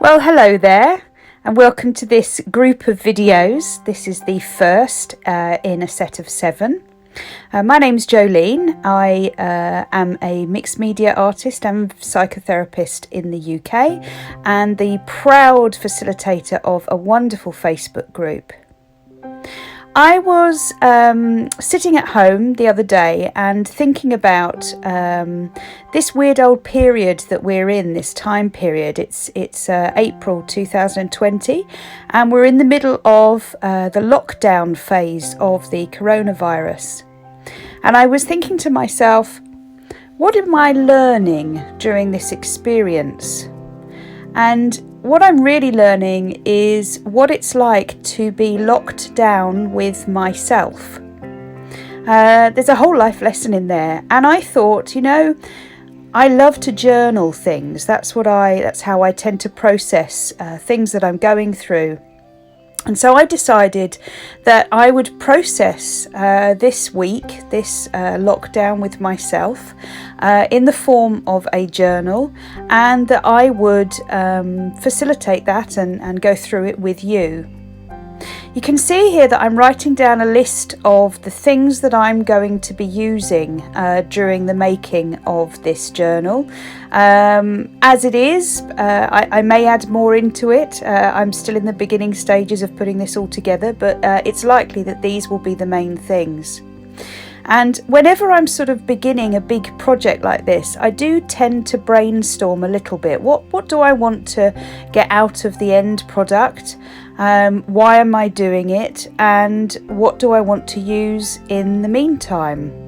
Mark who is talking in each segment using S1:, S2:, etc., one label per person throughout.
S1: Well, hello there, and welcome to this group of videos. This is the first in a set of 7. My name's Jolene. I am a mixed media artist and psychotherapist in the UK and the proud facilitator of a wonderful Facebook group. I was sitting at home the other day and thinking about this weird old period that we're in, this time period. It's April 2020 and we're in the middle of the lockdown phase of the coronavirus. And I was thinking to myself, what am I learning during this experience? And what I'm really learning is what it's like to be locked down with myself. There's a whole life lesson in there. And I thought, I love to journal things. That's how I tend to process things that I'm going through. And so I decided that I would process this week, this lockdown with myself in the form of a journal, and that I would facilitate that and go through it with you. You can see here that I'm writing down a list of the things that I'm going to be using during the making of this journal. As it is, I may add more into it. I'm still in the beginning stages of putting this all together, but it's likely that these will be the main things. And whenever I'm sort of beginning a big project like this, I do tend to brainstorm a little bit. What do I want to get out of the end product? Why am I doing it? And what do I want to use in the meantime?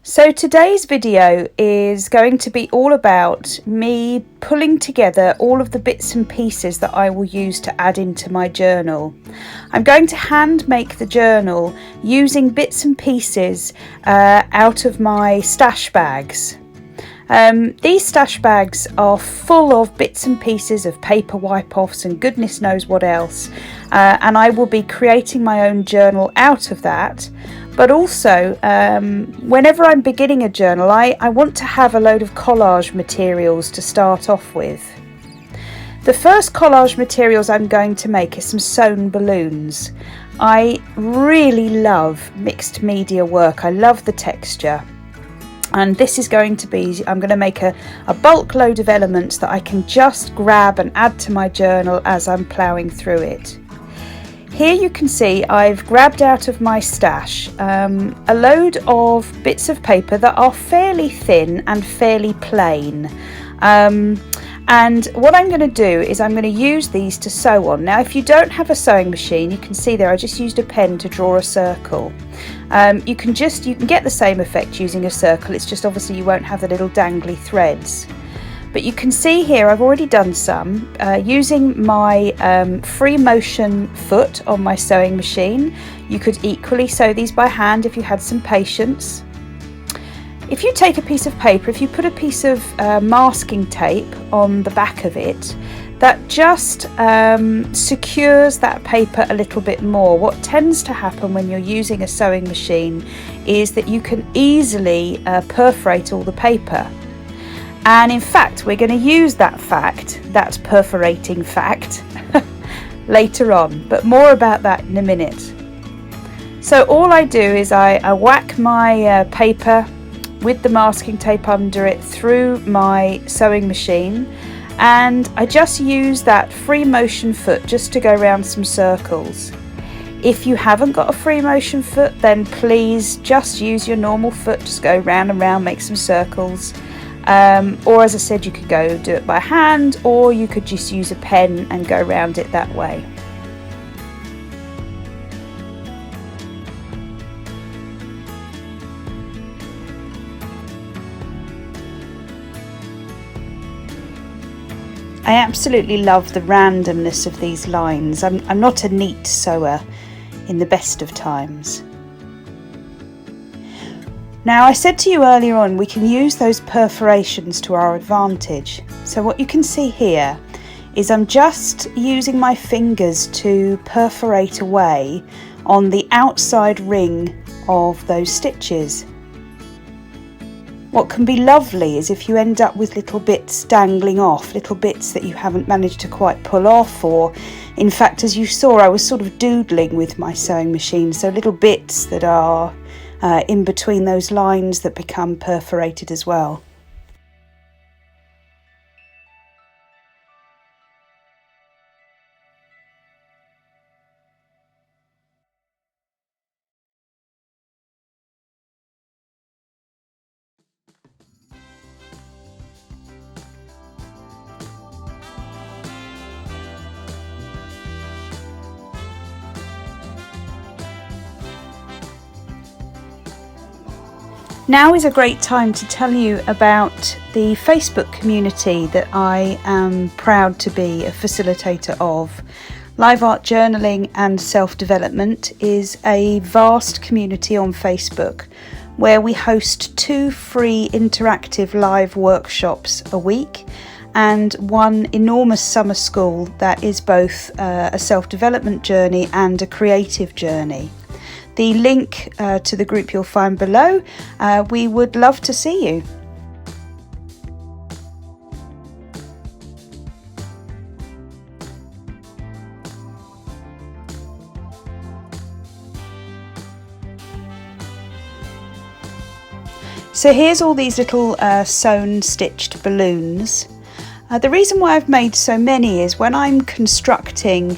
S1: So today's video is going to be all about me pulling together all of the bits and pieces that I will use to add into my journal. I'm going to hand make the journal using bits and pieces out of my stash bags. These stash bags are full of bits and pieces of paper wipe-offs and goodness knows what else, and I will be creating my own journal out of that. But also, whenever I'm beginning a journal, I want to have a load of collage materials to start off with. The first collage materials I'm going to make are some sewn balloons. I really love mixed media work. I love the texture. And this is going to be, I'm going to make a bulk load of elements that I can just grab and add to my journal as I'm ploughing through it. Here you can see I've grabbed out of my stash a load of bits of paper that are fairly thin and fairly plain. And what I'm going to do is I'm going to use these to sew on. Now, if you don't have a sewing machine, you can see there I just used a pen to draw a circle. You can get the same effect using a circle. It's just obviously you won't have the little dangly threads. But you can see here I've already done some using my free motion foot on my sewing machine. You could equally sew these by hand if you had some patience. If you take a piece of paper, if you put a piece of masking tape on the back of it, that just secures that paper a little bit more. What tends to happen when you're using a sewing machine is that you can easily perforate all the paper. And in fact, we're going to use that perforating fact, later on, but more about that in a minute. So all I do is I whack my paper with the masking tape under it through my sewing machine, and I just use that free motion foot just to go around some circles. If you haven't got a free motion foot, then please just use your normal foot, just go round and round, make some circles. Or as I said, you could go do it by hand, or you could just use a pen and go around it that way. I absolutely love the randomness of these lines. I'm not a neat sewer in the best of times. Now, I said to you earlier on, we can use those perforations to our advantage. So what you can see here is I'm just using my fingers to perforate away on the outside ring of those stitches. What can be lovely is if you end up with little bits dangling off, little bits that you haven't managed to quite pull off, or in fact, as you saw, I was sort of doodling with my sewing machine, so little bits that are in between those lines that become perforated as well. Now is a great time to tell you about the Facebook community that I am proud to be a facilitator of. Live Art Journaling and Self-Development is a vast community on Facebook where we host 2 free interactive live workshops a week and 1 enormous summer school that is both a self-development journey and a creative journey. The link to the group you'll find below. We would love to see you. So here's all these little sewn stitched balloons. The reason why I've made so many is when I'm constructing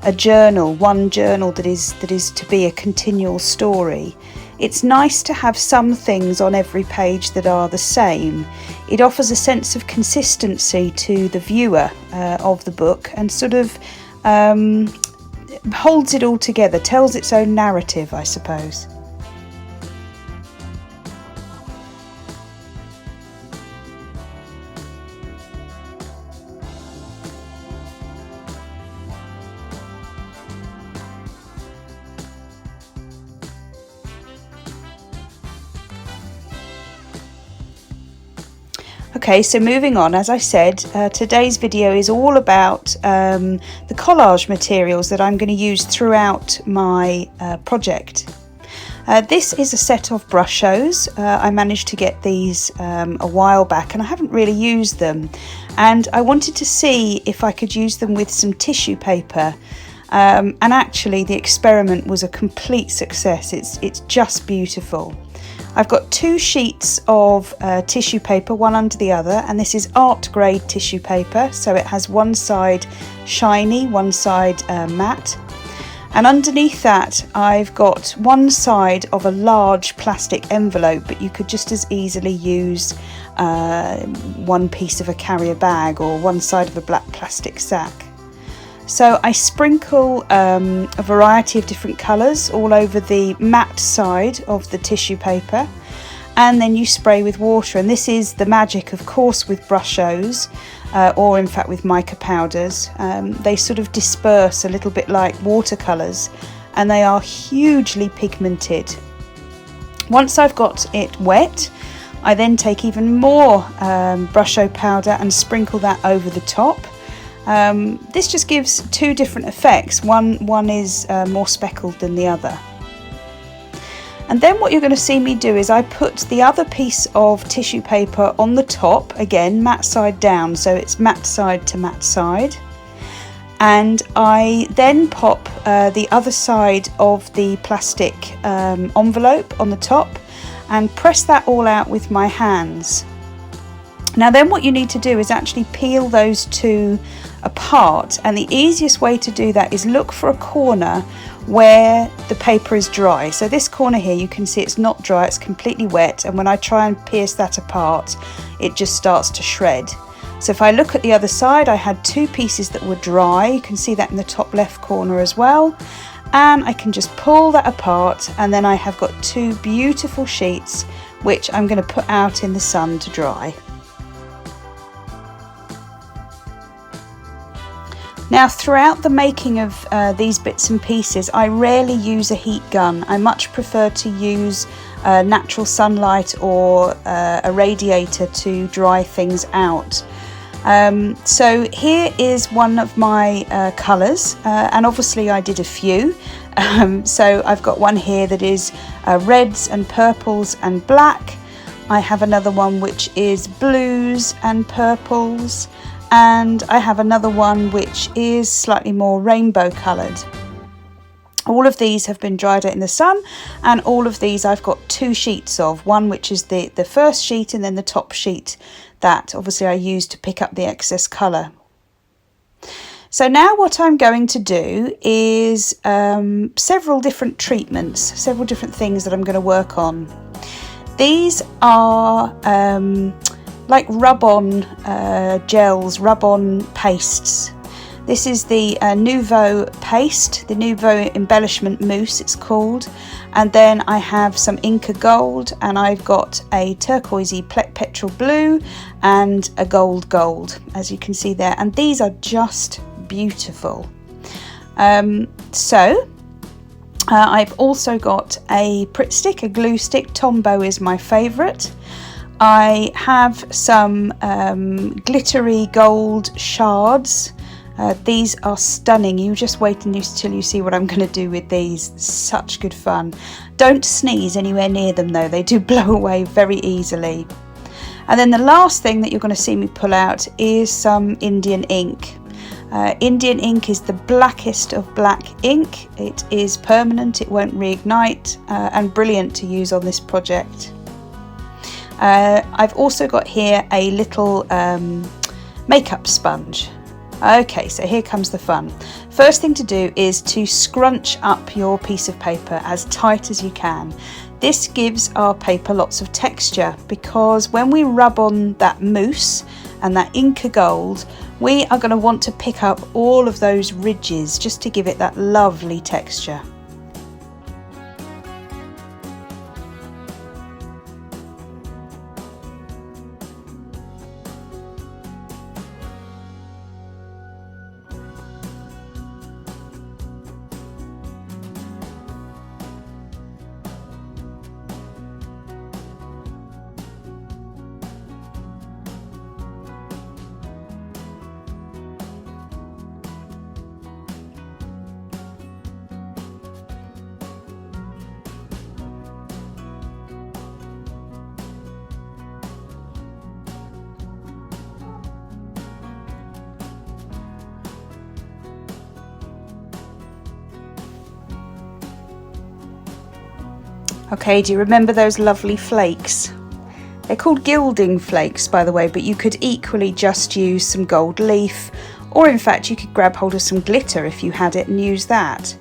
S1: a journal, one journal that is to be a continual story, it's nice to have some things on every page that are the same. It offers a sense of consistency to the viewer of the book and sort of holds it all together, tells its own narrative, I suppose. Okay, so moving on, as I said, today's video is all about the collage materials that I'm going to use throughout my project. This is a set of brushos. I managed to get these a while back and I haven't really used them, and I wanted to see if I could use them with some tissue paper, and actually the experiment was a complete success. It's just beautiful. I've got 2 sheets of tissue paper, one under the other, and this is art grade tissue paper, so it has one side shiny, one side matte, and underneath that I've got one side of a large plastic envelope, but you could just as easily use one piece of a carrier bag or one side of a black plastic sack. So I sprinkle a variety of different colours all over the matte side of the tissue paper, and then you spray with water, and this is the magic, of course, with brushos or in fact with mica powders. They sort of disperse a little bit like watercolours and they are hugely pigmented. Once I've got it wet, I then take even more brusho powder and sprinkle that over the top. This just gives 2 different effects. One is more speckled than the other. And then what you're going to see me do is I put the other piece of tissue paper on the top, again matte side down, so it's matte side to matte side, and I then pop the other side of the plastic envelope on the top and press that all out with my hands. Now then what you need to do is actually peel those 2 apart, and the easiest way to do that is look for a corner where the paper is dry. So this corner here, you can see it's not dry, it's completely wet, and when I try and pierce that apart it just starts to shred. So if I look at the other side, I had 2 pieces that were dry, you can see that in the top left corner as well, and I can just pull that apart, and then I have got 2 beautiful sheets which I'm going to put out in the sun to dry. Now throughout the making of these bits and pieces, I rarely use a heat gun. I much prefer to use natural sunlight or a radiator to dry things out. So here is one of my colours, and obviously I did a few. So I've got one here that is reds and purples and black. I have another one which is blues and purples, and I have another one which is slightly more rainbow coloured. All of these have been dried out in the sun, and all of these I've got two sheets of, one which is the first sheet and then the top sheet that obviously I used to pick up the excess colour. So now what I'm going to do is several different treatments, several different things that I'm going to work on. These are like rub-on gels, rub-on pastes. This is the Nouveau paste, the Nouveau embellishment mousse it's called, and then I have some Inca Gold, and I've got a turquoisey petrol blue and a gold, as you can see there, and these are just beautiful. I've also got a Pritt stick, a glue stick. Tombow is my favourite. I have some glittery gold shards. These are stunning. You just wait until you see what I'm going to do with these. Such good fun. Don't sneeze anywhere near them though, they do blow away very easily. And then the last thing that you're going to see me pull out is some Indian ink. Indian ink is the blackest of black ink. It is permanent, it won't reignite, and brilliant to use on this project. I've also got here a little makeup sponge. Okay, so here comes the fun. First thing to do is to scrunch up your piece of paper as tight as you can. This gives our paper lots of texture, because when we rub on that mousse and that Inca Gold, we are going to want to pick up all of those ridges just to give it that lovely texture. Okay, do you remember those lovely flakes? They're called gilding flakes, by the way, but you could equally just use some gold leaf, or in fact you could grab hold of some glitter if you had it and use that.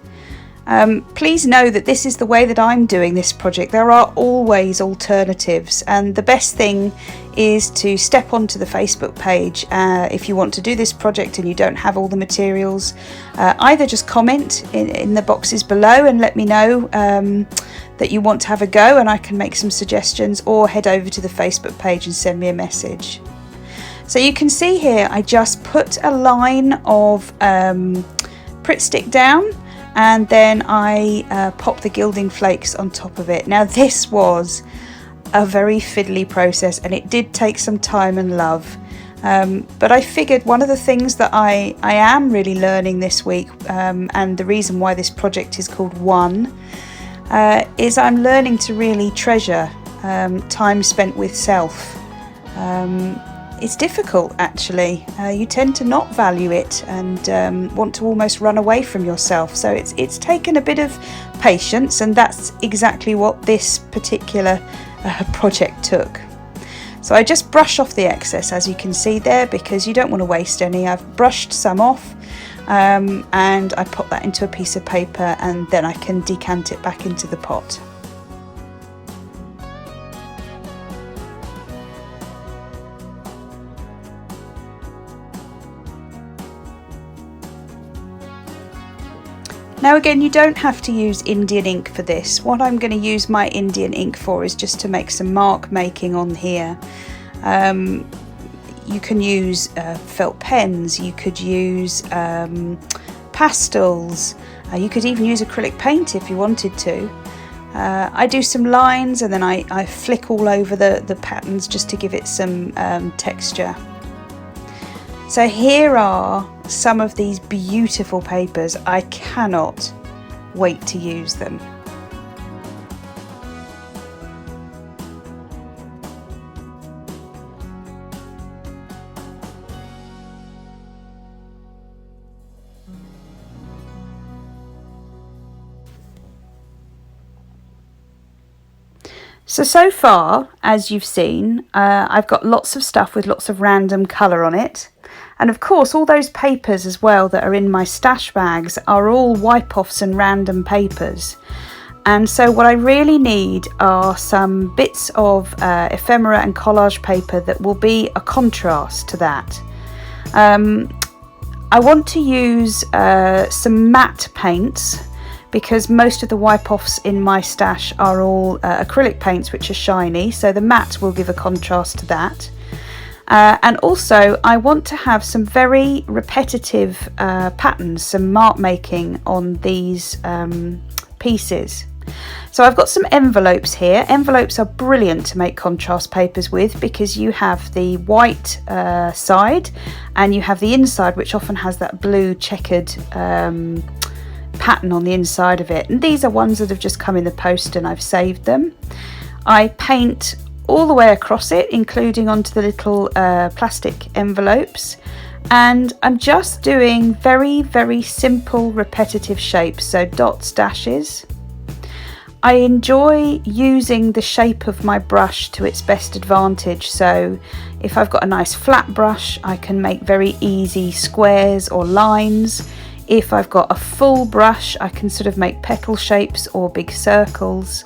S1: Please know that this is the way that I'm doing this project. There are always alternatives, and the best thing is to step onto the Facebook page if you want to do this project and you don't have all the materials. Either just comment in the boxes below and let me know that you want to have a go and I can make some suggestions, or head over to the Facebook page and send me a message. So you can see here I just put a line of Pritt stick down, and then I pop the gilding flakes on top of it. Now this was a very fiddly process and it did take some time and love, but I figured one of the things that I am really learning this week, and the reason why this project is called One, is I'm learning to really treasure time spent with self. It's difficult actually. You tend to not value it and want to almost run away from yourself. So it's taken a bit of patience, and that's exactly what this particular project took. So I just brush off the excess, as you can see there, because you don't want to waste any. I've brushed some off, and I pop that into a piece of paper, and then I can decant it back into the pot. Now again, you don't have to use Indian ink for this. What I'm going to use my Indian ink for is just to make some mark making on here. You can use felt pens, you could use pastels, you could even use acrylic paint if you wanted to. I do some lines and then I flick all over the patterns just to give it some texture. So here are some of these beautiful papers. I cannot wait to use them. So far, as you've seen, I've got lots of stuff with lots of random colour on it. And of course, all those papers as well that are in my stash bags are all wipe-offs and random papers. And so what I really need are some bits of ephemera and collage paper that will be a contrast to that. I want to use some matte paints, because most of the wipe-offs in my stash are all acrylic paints which are shiny, so the matte will give a contrast to that. And also I want to have some very repetitive patterns, some mark making on these pieces. So I've got some envelopes here. Envelopes are brilliant to make contrast papers with, because you have the white side and you have the inside, which often has that blue checkered pattern on the inside of it. And these are ones that have just come in the post and I've saved them. I paint all the way across it, including onto the little plastic envelopes, and I'm just doing very simple repetitive shapes, so dots, dashes. I enjoy using the shape of my brush to its best advantage, so if I've got a nice flat brush I can make very easy squares or lines. If I've got a full brush I can sort of make petal shapes or big circles,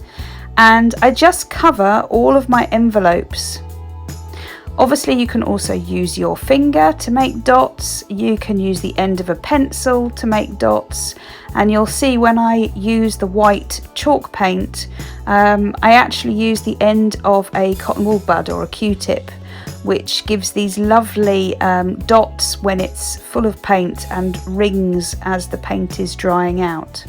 S1: and I just cover all of my envelopes. Obviously you can also use your finger to make dots, you can use the end of a pencil to make dots, and you'll see when I use the white chalk paint I actually use the end of a cotton wool bud or a Q-tip, which gives these lovely dots when it's full of paint and rings as the paint is drying out.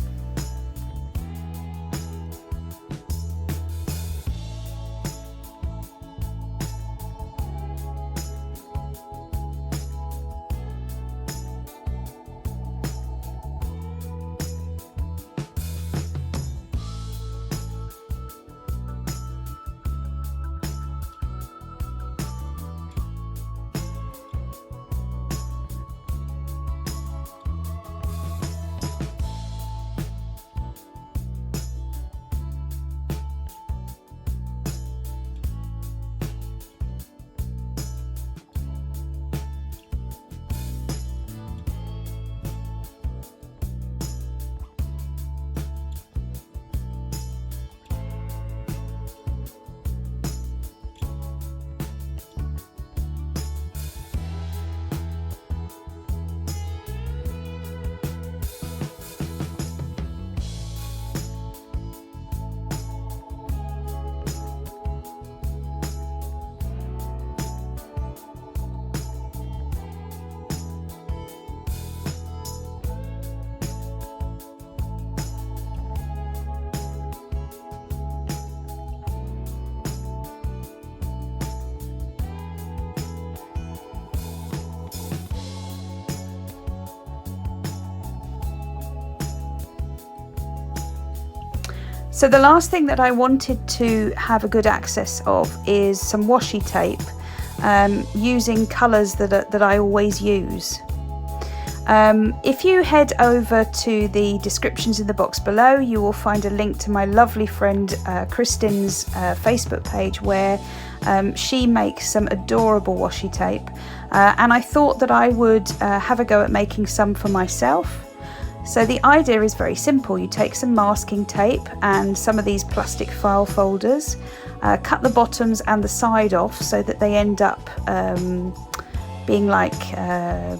S1: So the last thing that I wanted to have a good access of is some washi tape, using colours that I always use. If you head over to the descriptions in the box below, you will find a link to my lovely friend Kristin's Facebook page, where she makes some adorable washi tape, and I thought that I would have a go at making some for myself. So the idea is very simple. You take some masking tape and some of these plastic file folders, cut the bottoms and the side off so that they end up being like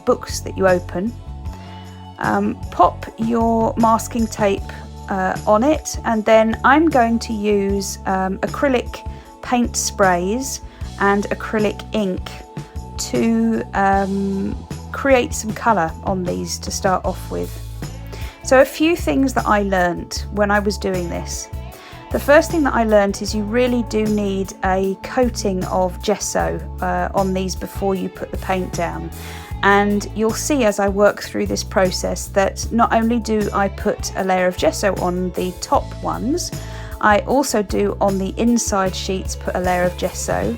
S1: books that you open. Pop your masking tape on it, and then I'm going to use acrylic paint sprays and acrylic ink to create some colour on these to start off with. So a few things that I learnt when I was doing this. The first thing that I learnt is you really do need a coating of gesso on these before you put the paint down. And you'll see as I work through this process that not only do I put a layer of gesso on the top ones, I also do on the inside sheets put a layer of gesso,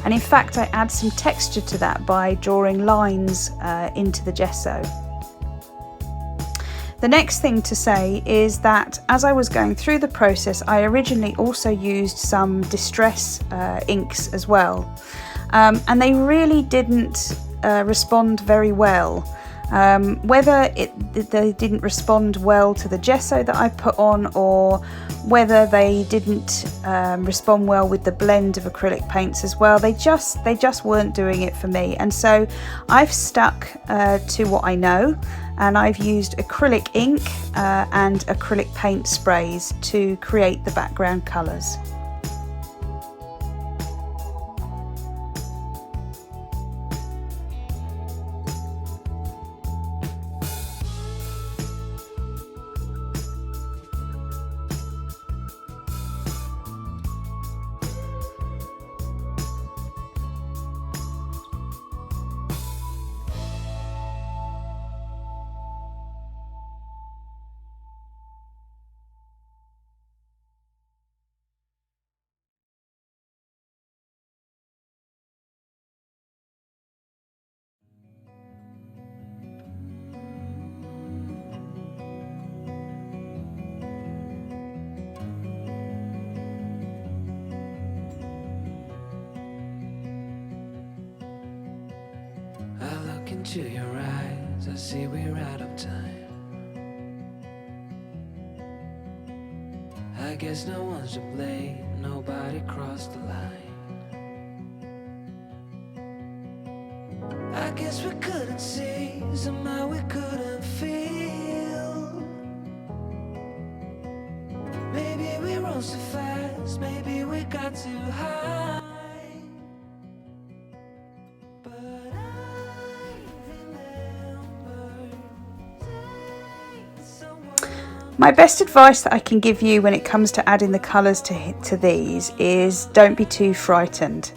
S1: and in fact I add some texture to that by drawing lines into the gesso. The next thing to say is that as I was going through the process, I originally also used some distress inks as well, and they really didn't respond very well. Whether they didn't respond well to the gesso that I put on, or whether they didn't respond well with the blend of acrylic paints as well, they just weren't doing it for me. And so I've stuck to what I know, and I've used acrylic ink and acrylic paint sprays to create the background colours.
S2: Into your eyes, I see we're out of time. I guess no one's to blame, nobody crossed the line. I guess we couldn't see, somehow we couldn't feel. Maybe we rose too fast, maybe we got too high.
S1: My best advice that I can give you when it comes to adding the colours to these is don't be too frightened.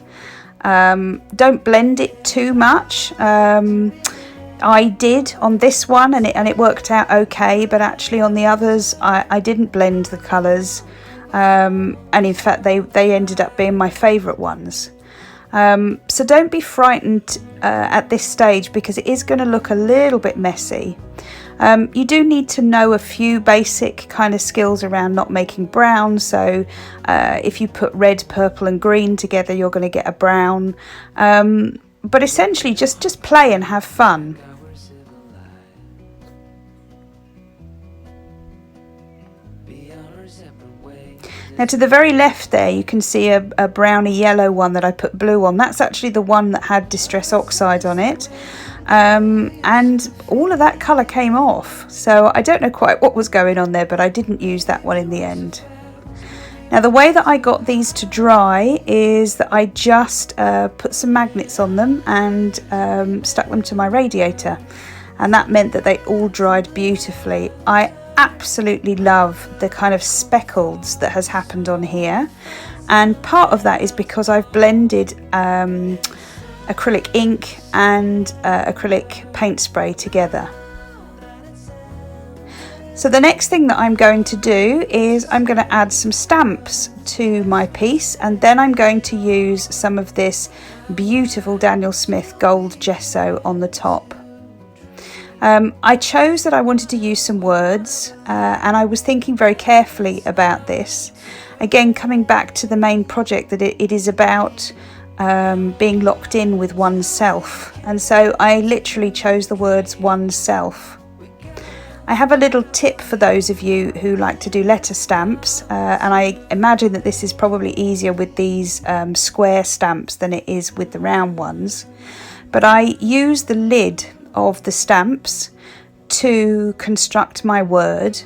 S1: Don't blend it too much. I did on this one and it worked out okay, but actually on the others I didn't blend the colours, and in fact they ended up being my favourite ones. So don't be frightened at this stage, because it is going to look a little bit messy. You do need to know a few basic kind of skills around not making brown. So if you put red, purple and green together, you're going to get a brown. But essentially just play and have fun. Now to the very left there you can see a browny yellow one that I put blue on. That's actually the one that had Distress Oxide on it. And all of that colour came off, so I don't know quite what was going on there, but I didn't use that one in the end. Now the way that I got these to dry is that I just put some magnets on them and stuck them to my radiator, and that meant that they all dried beautifully. I absolutely love the kind of speckles that has happened on here, and part of that is because I've blended acrylic ink and acrylic paint spray together. So the next thing that I'm going to do is I'm going to add some stamps to my piece, and then I'm going to use some of this beautiful Daniel Smith gold gesso on the top. I chose that I wanted to use some words, and I was thinking very carefully about this. Again, coming back to the main project, that it is about being locked in with oneself, and so I literally chose the words oneself. I have a little tip for those of you who like to do letter stamps, and I imagine that this is probably easier with these square stamps than it is with the round ones, but I use the lid of the stamps to construct my word,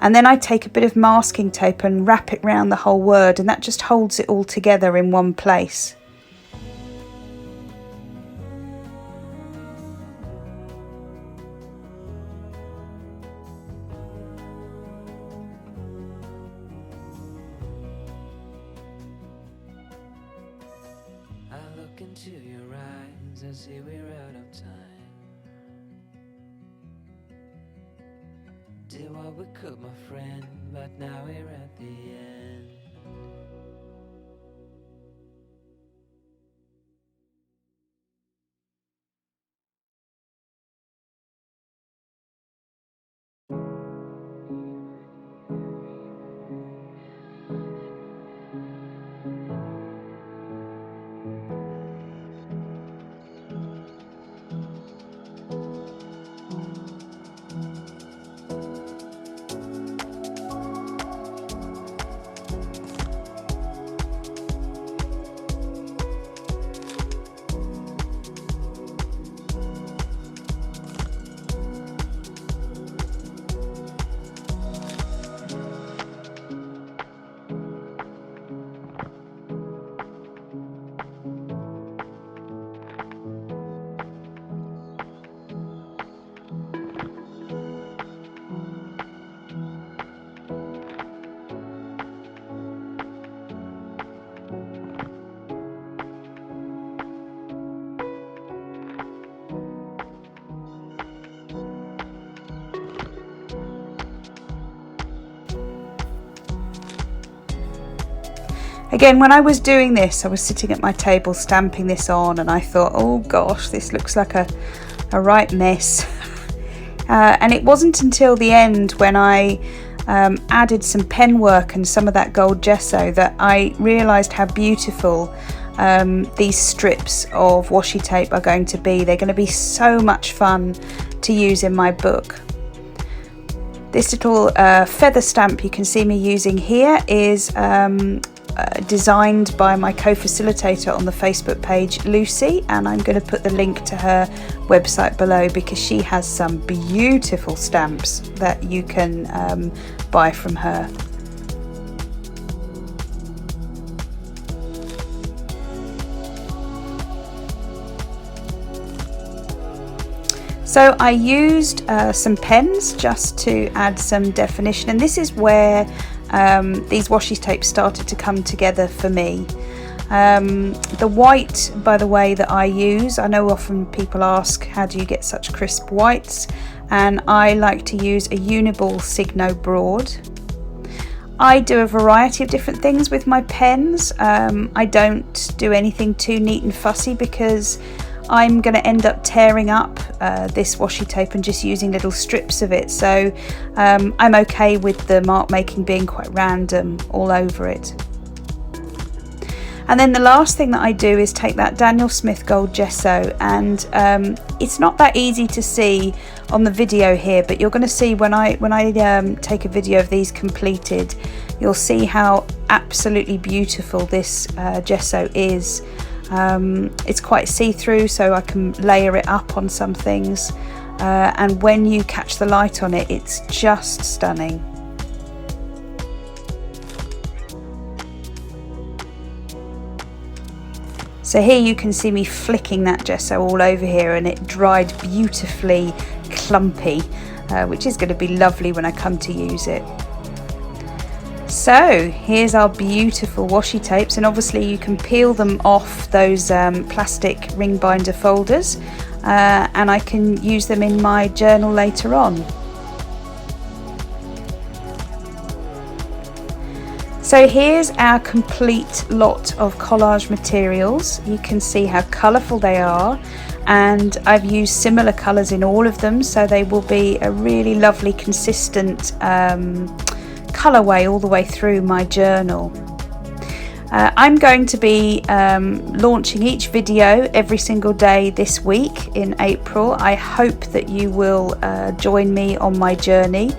S1: and then I take a bit of masking tape and wrap it around the whole word, and that just holds it all together in one place.
S2: I look into your eyes, I see we're out of time. did what we could, my friend, but now we're at the end.
S1: Again, when I was doing this, I was sitting at my table stamping this on, and I thought, oh gosh, this looks like a right mess. And it wasn't until the end, when I added some pen work and some of that gold gesso, that I realised how beautiful these strips of washi tape are going to be. They're going to be so much fun to use in my book. This little feather stamp you can see me using here is designed by my co-facilitator on the Facebook page, Lucy, and I'm going to put the link to her website below because she has some beautiful stamps that you can buy from her. So I used some pens just to add some definition, and this is where these washi tapes started to come together for me. The white, by the way, that I use, I know often people ask, how do you get such crisp whites? And I like to use a Uniball Signo Broad. I do a variety of different things with my pens. I don't do anything too neat and fussy because I'm going to end up tearing up this washi tape and just using little strips of it, so I'm okay with the mark making being quite random all over it. And then the last thing that I do is take that Daniel Smith gold gesso, and it's not that easy to see on the video here, but you're going to see when I take a video of these completed, you'll see how absolutely beautiful this gesso is. It's quite see-through, so I can layer it up on some things, and when you catch the light on it, it's just stunning. So here you can see me flicking that gesso all over here, and it dried beautifully clumpy, which is going to be lovely when I come to use it. So here's our beautiful washi tapes, and obviously you can peel them off those plastic ring binder folders, and I can use them in my journal later on. So here's our complete lot of collage materials. You can see how colourful they are, and I've used similar colours in all of them, so they will be a really lovely consistent colourway all the way through my journal. I'm going to be launching each video every single day this week in April. I hope that you will join me on my journey.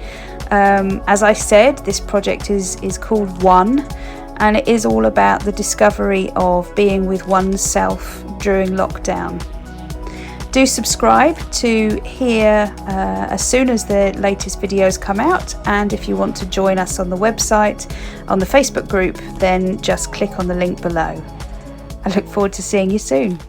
S1: As I said, this project is called One, and it is all about the discovery of being with oneself during lockdown. Do subscribe to hear as soon as the latest videos come out, and if you want to join us on the website, on the Facebook group, then just click on the link below. I look forward to seeing you soon.